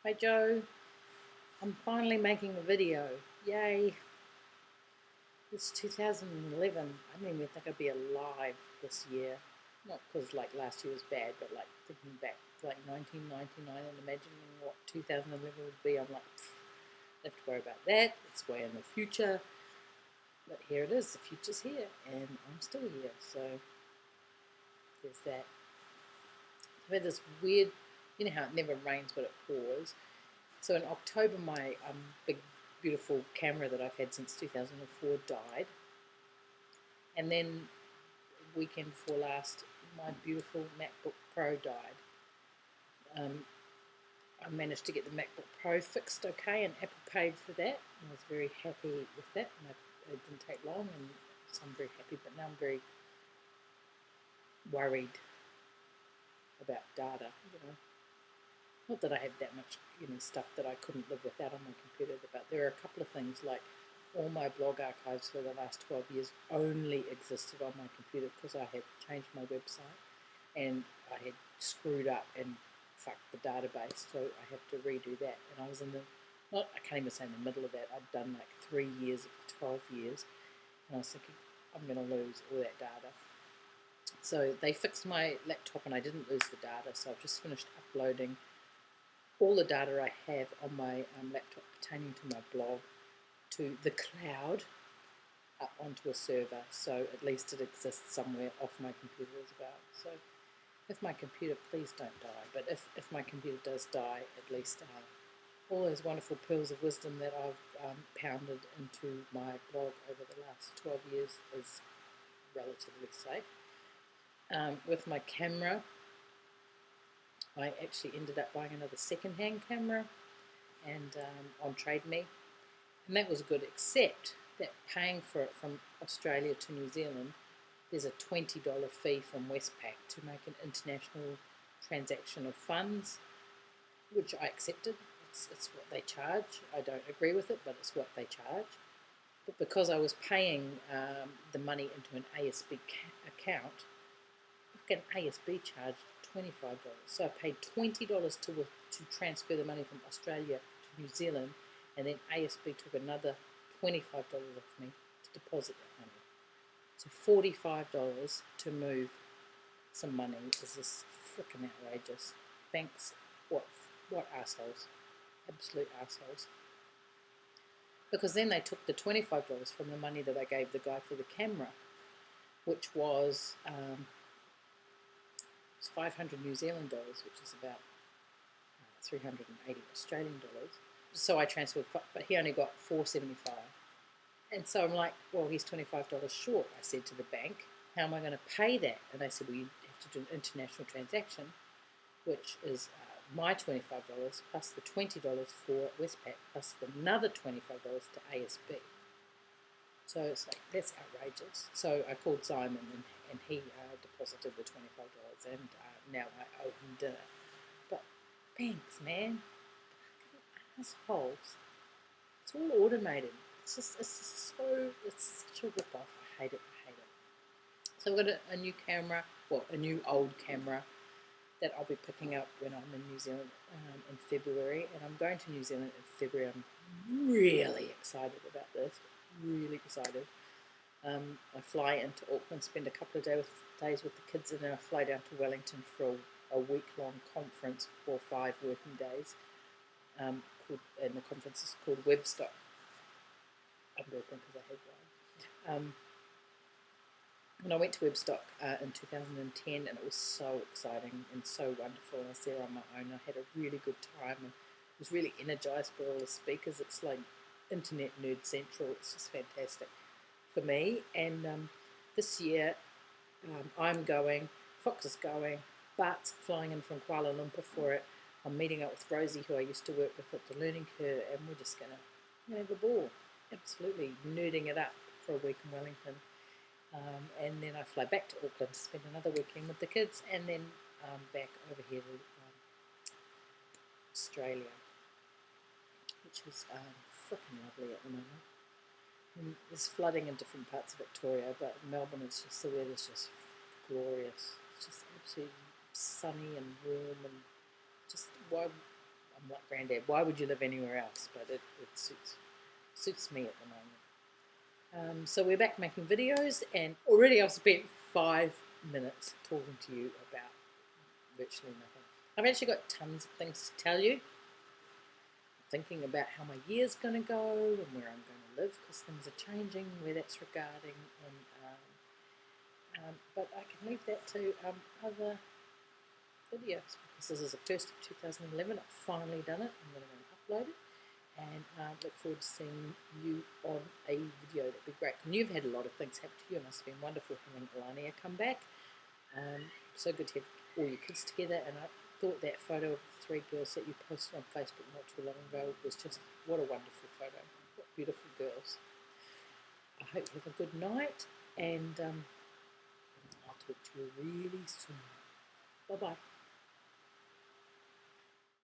Hi Joe, I'm finally making a video. Yay! It's 2011. I didn't even think I'd be alive this year. Not because like last year was bad, but like thinking back to like 1999 and imagining what 2011 would be, I'm like, don't have to worry about that. It's way in the future. But here it is. The future's here, and I'm still here. So there's that. I've had this weird, you know how it never rains but it pours. So in October, my big, beautiful camera that I've had since 2004 died. And then the weekend before last, my beautiful MacBook Pro died. I managed to get the MacBook Pro fixed okay, and Apple paid for that. I was very happy with that, and it didn't take long, and so I'm very happy. But now I'm very worried about data, Not that I have that much, stuff that I couldn't live without on my computer, but there are a couple of things like all my blog archives for the last 12 years only existed on my computer because I had changed my website and I had screwed up and fucked the database, so I have to redo that. And I was I can't even say in the middle of that, I'd done like 3 years of 12 years, and I was thinking, I'm going to lose all that data. So they fixed my laptop and I didn't lose the data, so I've just finished uploading all the data I have on my laptop pertaining to my blog to the cloud up onto a server, so at least it exists somewhere off my computer as well. So if my computer, please don't die, but if my computer does die, at least all those wonderful pearls of wisdom that I've pounded into my blog over the last 12 years is relatively safe. With my camera, I actually ended up buying another second-hand camera and on Trade Me, and that was good, except that paying for it from Australia to New Zealand, there's a $20 fee from Westpac to make an international transaction of funds, which I accepted. It's what they charge. I don't agree with it, but it's what they charge. But because I was paying the money into an ASB account, an ASB charged $25. So I paid $20 to transfer the money from Australia to New Zealand, and then ASB took another $25 off me to deposit that money. So $45 to move some money is just freaking outrageous. Banks, what assholes. Absolute assholes. Because then they took the $25 from the money that I gave the guy for the camera, which was 500 New Zealand dollars, which is about 380 Australian dollars. So I transferred, but he only got $475. And so I'm like, well, he's $25 short. I said to the bank, how am I going to pay that? And they said, well, you have to do an international transaction, which is my $25 plus the $20 for Westpac plus another $25 to ASB. So it's like, that's outrageous. So I called Simon and he deposited the $25 and now I owe him dinner. But banks, man, assholes. It's all automated. It's such a rip-off. I hate it. So I've got a new camera, a new old camera that I'll be picking up when I'm in New Zealand in February, and I'm going to New Zealand in February. I'm really excited about this, really excited. I fly into Auckland, spend a couple of days with the kids, and then I fly down to Wellington for a week-long conference for 5 working days, and the conference is called Webstock. I'm burping because I had one. And I went to Webstock in 2010, and it was so exciting and so wonderful. I was there on my own. I had a really good time and was really energized by all the speakers. It's like Internet Nerd Central. It's just fantastic for me. And this year I'm going, Fox is going, Bart's flying in from Kuala Lumpur for it. I'm meeting up with Rosie, who I used to work with at the Learning Curve, and we're just going to have a ball. Absolutely nerding it up for a week in Wellington. And then I fly back to Auckland to spend another weekend with the kids, and then back over here to Australia, which is freaking lovely at the moment. And there's flooding in different parts of Victoria, but Melbourne is just, the weather's just glorious. It's just absolutely sunny and warm, and just I'm like Granddad. Why would you live anywhere else? But it suits me at the moment. So we're back making videos, and already I've spent 5 minutes talking to you about virtually nothing. I've actually got tons of things to tell you. Thinking about how my year's going to go and where I'm going to live, because things are changing, where that's regarding, and but I can leave that to other videos, because this is the first of 2011. I've finally done it. I'm going to go and upload it, and look forward to seeing you on a video. That'd be great. And you've had a lot of things happen to you, and it's been wonderful having Alania come back. So good to have all your kids together, and I thought that photo of the 3 girls that you posted on Facebook not too long ago was just, what a wonderful photo. What beautiful girls. I hope you have a good night, and I'll talk to you really soon. Bye-bye.